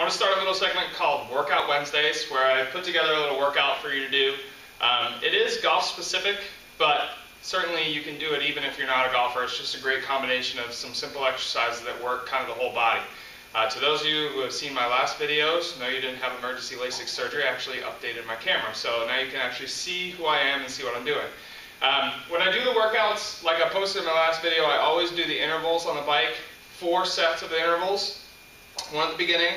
want to start a little segment called Workout Wednesdays, where I put together a little workout for you to do. It is golf specific, but certainly you can do it even if you're not a golfer. It's just a great combination of some simple exercises that work kind of the whole body. To those of you who have seen my last videos, know you didn't have emergency LASIK surgery. I actually updated my camera, so now you can actually see who I am and see what I'm doing. When I do the workouts, like I posted in my last video, I always do the intervals on the bike, 4 sets of the intervals, one at the beginning,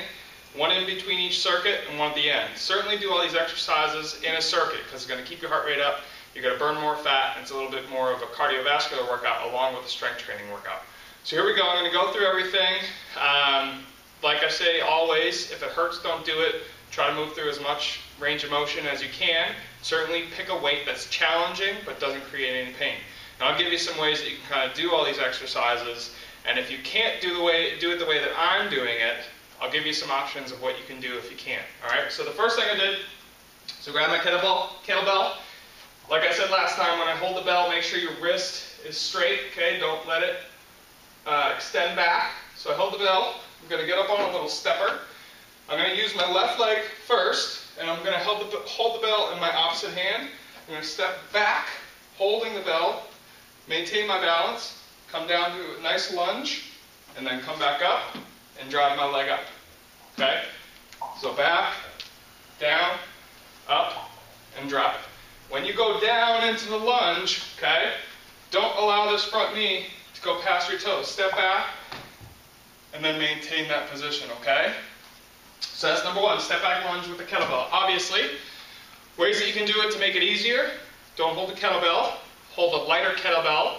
one in between each circuit, and one at the end. Certainly do all these exercises in a circuit because it's going to keep your heart rate up, you're going to burn more fat, and it's a little bit more of a cardiovascular workout along with a strength training workout. So here we go, I'm going to go through everything. Like I say always, if it hurts, don't do it. Try to move through as much range of motion as you can. Certainly pick a weight that's challenging but doesn't create any pain. Now I'll give you some ways that you can kind of do all these exercises, and if you can't do it the way that I'm doing it, I'll give you some options of what you can do if you can't. Alright, so the first thing I did, so grab my kettlebell. Like I said last time, when I hold the bell, make sure your wrist is straight, okay? Don't let it extend back. So I hold the bell, I'm going to get up on a little stepper. I'm going to use my left leg first, and I'm going to hold the bell in my opposite hand. I'm going to step back, holding the bell, maintain my balance, come down to a nice lunge, and then come back up and drive my leg up. Okay? So back, down, up, and drive. When you go down into the lunge, okay, don't allow this front knee to go past your toes. Step back, and then maintain that position, okay? So that's number one, step back lunge with the kettlebell. Obviously, ways that you can do it to make it easier, don't hold the kettlebell, hold a lighter kettlebell,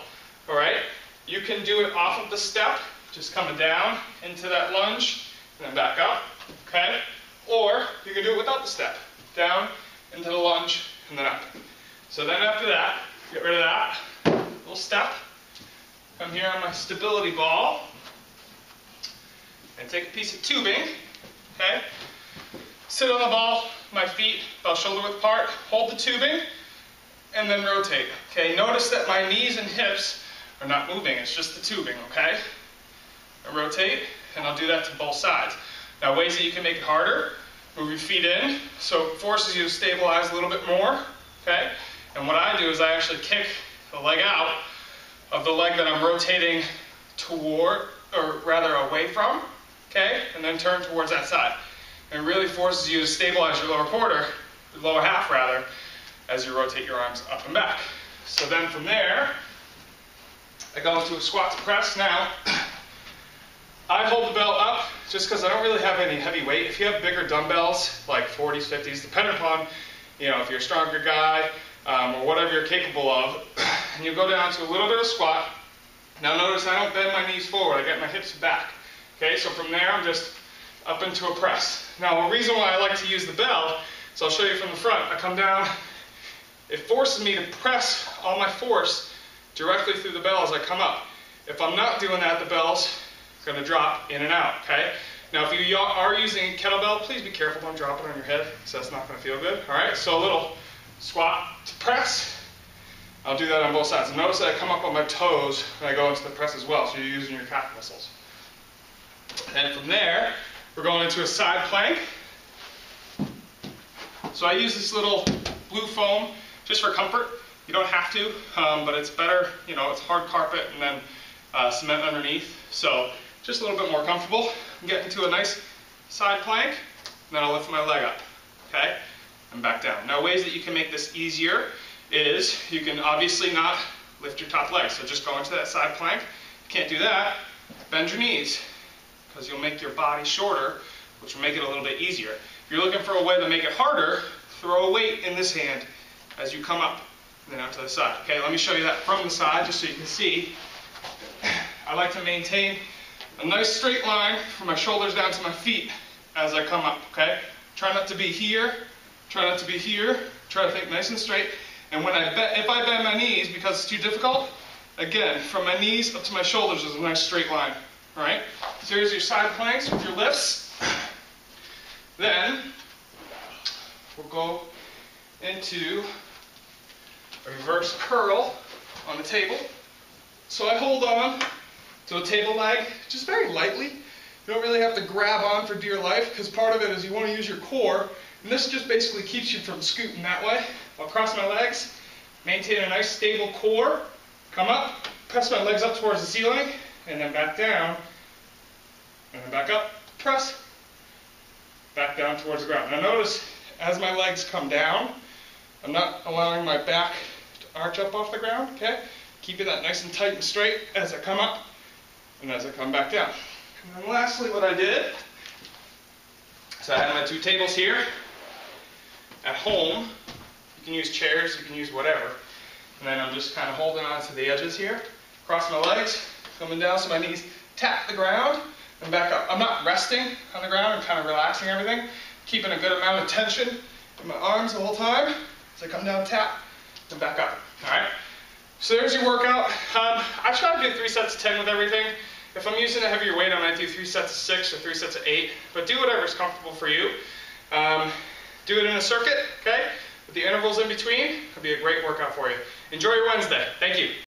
all right? You can do it off of the step, just coming down into that lunge, and then back up, okay? Or you can do it without the step, down into the lunge, and then up. So then after that, get rid of that little step, come here on my stability ball, and take a piece of tubing, okay? Sit on the ball, my feet about shoulder width apart, hold the tubing, and then rotate. Okay, notice that my knees and hips are not moving, it's just the tubing, okay? I rotate, and I'll do that to both sides. Now ways that you can make it harder, move your feet in, so it forces you to stabilize a little bit more, okay? And what I do is I actually kick the leg out of the leg that I'm rotating toward, or rather away from, okay? And then turn towards that side. And it really forces you to stabilize your lower quarter, your lower half rather, as you rotate your arms up and back. So then from there, I go into a squat to press. Now, I hold the bell up just because I don't really have any heavy weight. If you have bigger dumbbells, like 40s, 50s, depending upon, you know, if you're a stronger guy or whatever you're capable of, and you go down to a little bit of squat. Now notice I don't bend my knees forward, I get my hips back. Okay, so from there I'm just up into a press. Now the reason why I like to use the bell, so I'll show you from the front. I come down, it forces me to press all my force directly through the bell as I come up. If I'm not doing that, the bell's going to drop in and out, okay? Now if you are using a kettlebell, please be careful, don't drop it on your head, because that's not going to feel good. Alright, so a little squat to press. I'll do that on both sides. And notice that I come up on my toes when I go into the press as well, so you're using your calf muscles. And from there, we're going into a side plank. So I use this little blue foam just for comfort. You don't have to, but it's better, you know, it's hard carpet and then cement underneath. So just a little bit more comfortable. Get into a nice side plank, and then I'll lift my leg up, okay? And back down. Now ways that you can make this easier is you can obviously not lift your top leg. So just go into that side plank. If you can't do that, bend your knees, because you'll make your body shorter, which will make it a little bit easier. If you're looking for a way to make it harder, throw a weight in this hand as you come up and then out to the side. Okay, let me show you that from the side just so you can see. I like to maintain a nice straight line from my shoulders down to my feet as I come up, okay? Try not to be here, try not to be here, try to think nice and straight. And when if I bend my knees because it's too difficult, again, from my knees up to my shoulders is a nice straight line, all right? So here's your side planks with your lifts. Then we'll go into a reverse curl on the table. So I hold on to a table leg just very lightly. You don't really have to grab on for dear life, because part of it is you want to use your core, and this just basically keeps you from scooting that way. I'll cross my legs, maintain a nice stable core, come up, press my legs up towards the ceiling, and then back down, and then back up, press, back down towards the ground. Now notice, as my legs come down, I'm not allowing my back to arch up off the ground, okay? Keeping that nice and tight and straight as I come up, and as I come back down. And then lastly, what I did, so I had my 2 tables here. At home, you can use chairs, you can use whatever. And then I'm just kind of holding on to the edges here, cross my legs, coming down so my knees tap the ground, and back up. I'm not resting on the ground, I'm kind of relaxing everything, keeping a good amount of tension in my arms the whole time. As I come down, tap, and back up. All right? So there's your workout. I try to do 3 sets of 10 with everything. If I'm using a heavier weight, I might do 3 sets of 6 or 3 sets of 8, but do whatever's comfortable for you. Do it in a circuit, okay? With the intervals in between, it'll be a great workout for you. Enjoy your Wednesday. Thank you.